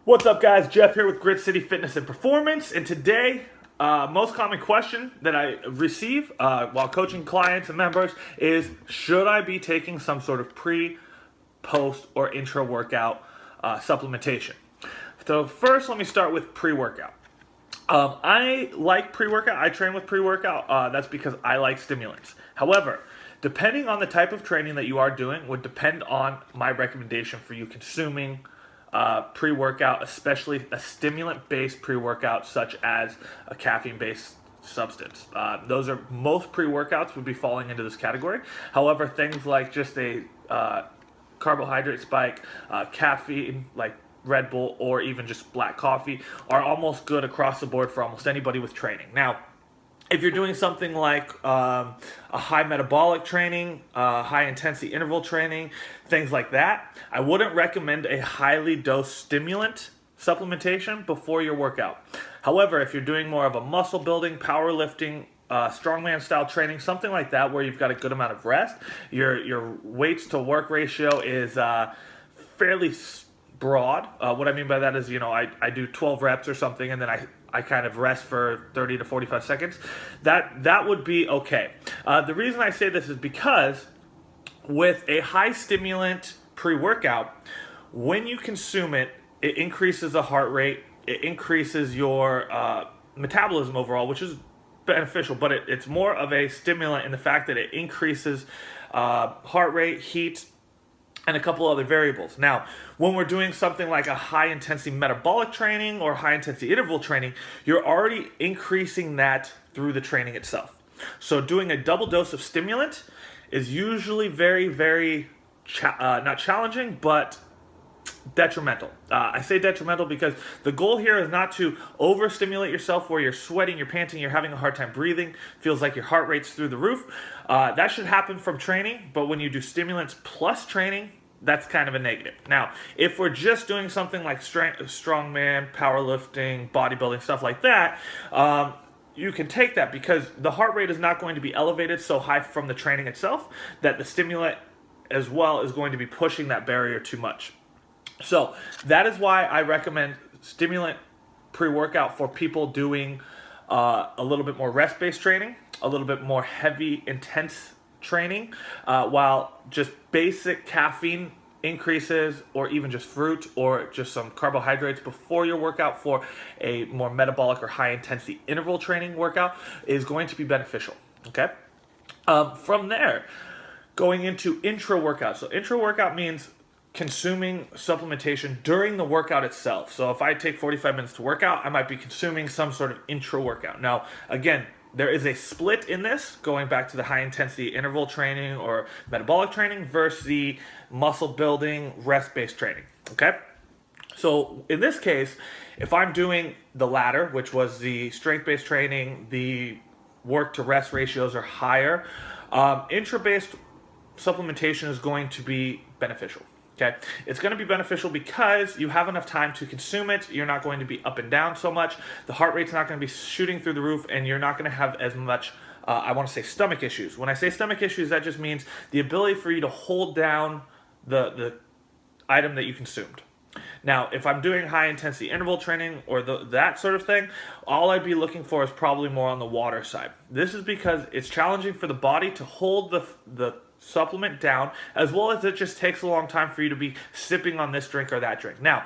What's up, guys? Jeff here with Grit City Fitness and Performance, and today, most common question that I receive while coaching clients and members is, should I be taking some sort of pre, post, or intra-workout supplementation? So first, let me start with pre-workout. I like pre-workout. I train with pre-workout. That's because I like stimulants. However, depending on the type of training that you are doing would depend on my recommendation for you consuming pre-workout, especially a stimulant-based pre-workout such as a caffeine-based substance. Those are most pre-workouts would be falling into this category. However, things like just a carbohydrate spike, caffeine like Red Bull, or even just black coffee are almost good across the board for almost anybody with training. Now, if you're doing something like a high metabolic training, high intensity interval training, things like that, I wouldn't recommend a highly dosed stimulant supplementation before your workout. However, if you're doing more of a muscle building, powerlifting, strongman style training, something like that where you've got a good amount of rest, your weights to work ratio is fairly broad. What I mean by that is, I do 12 reps or something, and then I kind of rest for 30 to 45 seconds. That would be okay. The reason I say this is because with a high stimulant pre-workout, when you consume it, it increases the heart rate, it increases your metabolism overall, which is beneficial, but it's more of a stimulant in the fact that it increases heart rate, heat, and a couple other variables. Now, when we're doing something like a high-intensity metabolic training or high-intensity interval training, you're already increasing that through the training itself. So doing a double dose of stimulant is usually very, very, not challenging, but detrimental. I say detrimental because the goal here is not to overstimulate yourself where you're sweating, you're panting, you're having a hard time breathing, feels like your heart rate's through the roof. That should happen from training, but when you do stimulants plus training, that's kind of a negative. Now, if we're just doing something like strongman, powerlifting, bodybuilding, stuff like that, you can take that because the heart rate is not going to be elevated so high from the training itself that the stimulant as well is going to be pushing that barrier too much. So that is why I recommend stimulant pre-workout for people doing a little bit more rest-based training, a little bit more heavy, intense training, while just basic caffeine increases or even just fruit or just some carbohydrates before your workout for a more metabolic or high-intensity interval training workout is going to be beneficial, okay? From there, going into intra-workout. So intra-workout means consuming supplementation during the workout itself. So if I take 45 minutes to work out, I might be consuming some sort of intra-workout. Now, again, there is a split in this, going back to the high-intensity interval training or metabolic training versus the muscle building, rest-based training, okay? So in this case, if I'm doing the latter, which was the strength-based training, the work-to-rest ratios are higher, intra-based supplementation is going to be beneficial. Okay, it's going to be beneficial because you have enough time to consume it. You're not going to be up and down so much. The heart rate's not going to be shooting through the roof, and you're not going to have as much, I want to say, stomach issues. When I say stomach issues, that just means the ability for you to hold down the item that you consumed. Now, if I'm doing high-intensity interval training or that sort of thing, all I'd be looking for is probably more on the water side. This is because it's challenging for the body to hold the supplement down, as well as it just takes a long time for you to be sipping on this drink or that drink. Now,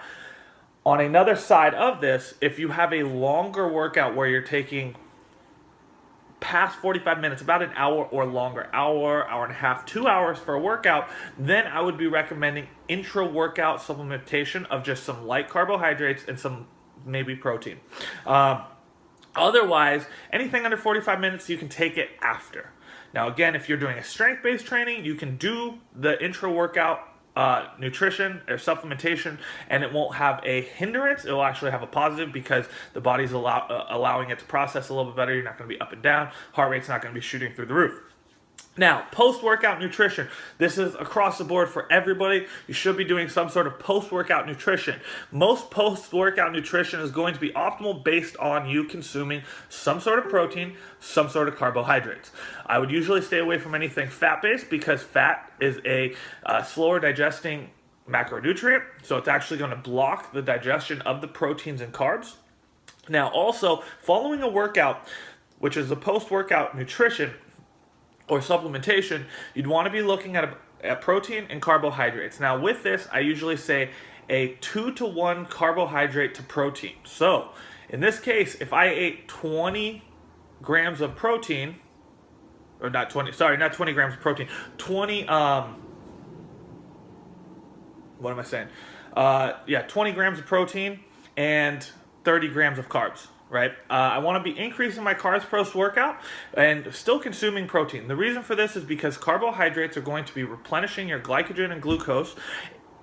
on another side of this, if you have a longer workout where you're taking past 45 minutes, about an hour or longer, hour and a half, 2 hours for a workout, then I would be recommending intra-workout supplementation of just some light carbohydrates and some maybe protein. Otherwise, anything under 45 minutes, you can take it after. Now, again, if you're doing a strength-based training, you can do the intra-workout nutrition or supplementation, and it won't have a hindrance. It will actually have a positive because the body's allowing it to process a little bit better. You're not going to be up and down. Heart rate's not going to be shooting through the roof. Now, post-workout nutrition. This is across the board for everybody. You should be doing some sort of post-workout nutrition. Most post-workout nutrition is going to be optimal based on you consuming some sort of protein, some sort of carbohydrates. I would usually stay away from anything fat-based because fat is a slower digesting macronutrient, so it's actually going to block the digestion of the proteins and carbs. Now, also, following a workout, which is the post-workout nutrition or supplementation, you'd want to be looking at protein and carbohydrates. Now, with this, I usually say a 2-to-1 carbohydrate to protein. So, in this case, if I ate 20 grams of protein, or not 20 grams of protein, 20, what am I saying? 20 grams of protein and 30 grams of carbs, right? I want to be increasing my carbs post-workout and still consuming protein. The reason for this is because carbohydrates are going to be replenishing your glycogen and glucose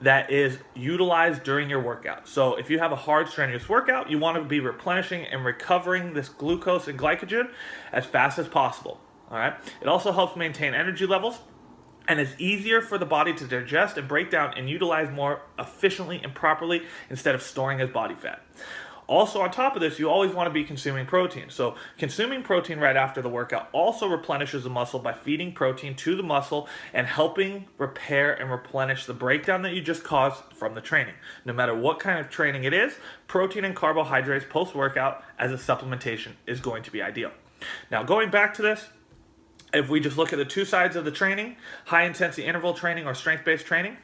that is utilized during your workout. So if you have a hard, strenuous workout, you want to be replenishing and recovering this glucose and glycogen as fast as possible, all right? It also helps maintain energy levels, and it's easier for the body to digest and break down and utilize more efficiently and properly instead of storing as body fat. Also, on top of this, you always want to be consuming protein. So consuming protein right after the workout also replenishes the muscle by feeding protein to the muscle and helping repair and replenish the breakdown that you just caused from the training. No matter what kind of training it is, protein and carbohydrates post-workout as a supplementation is going to be ideal. Now, going back to this, if we just look at the two sides of the training, high intensity interval training or strength-based training,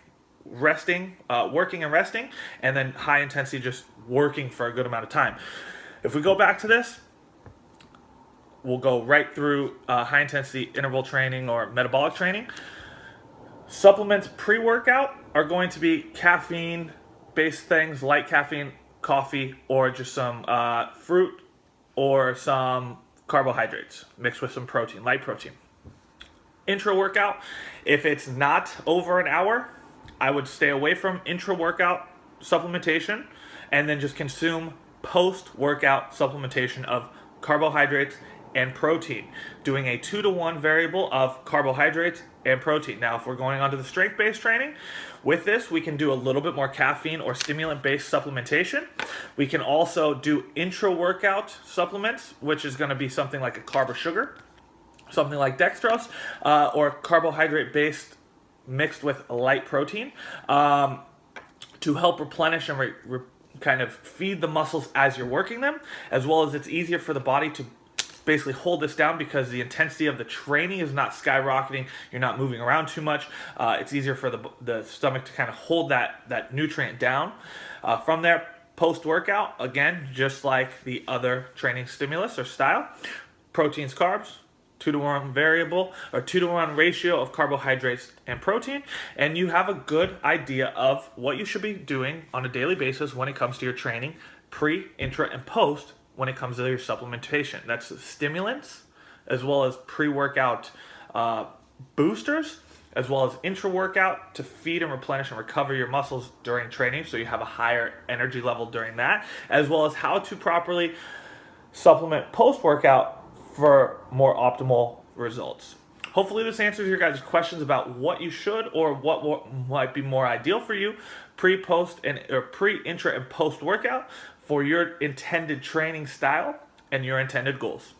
resting, working and resting, and then high intensity just working for a good amount of time. If we go back to this, we'll go right through high intensity interval training or metabolic training. Supplements pre-workout are going to be caffeine-based things, light caffeine, coffee, or just some fruit or some carbohydrates mixed with some protein, light protein. Intra-workout, if it's not over an hour, I would stay away from intra-workout supplementation and then just consume post-workout supplementation of carbohydrates and protein, doing a 2-to-1 variable of carbohydrates and protein. Now, if we're going on to the strength-based training, with this, we can do a little bit more caffeine or stimulant-based supplementation. We can also do intra-workout supplements, which is going to be something like a carb or sugar, something like dextrose, or carbohydrate-based mixed with light protein to help replenish and kind of feed the muscles as you're working them, as well as it's easier for the body to basically hold this down because the intensity of the training is not skyrocketing. You're not moving around too much. It's easier for the stomach to kind of hold that nutrient down. From there, post-workout, again, just like the other training stimulus or style, proteins, carbs, 2-to-1 variable or 2-to-1 ratio of carbohydrates and protein, and you have a good idea of what you should be doing on a daily basis when it comes to your training, pre, intra, and post when it comes to your supplementation. That's stimulants, as well as pre-workout boosters, as well as intra-workout to feed and replenish and recover your muscles during training so you have a higher energy level during that, as well as how to properly supplement post-workout for more optimal results. Hopefully this answers your guys' questions about what you should or what might be more ideal for you pre, intra, and post workout for your intended training style and your intended goals.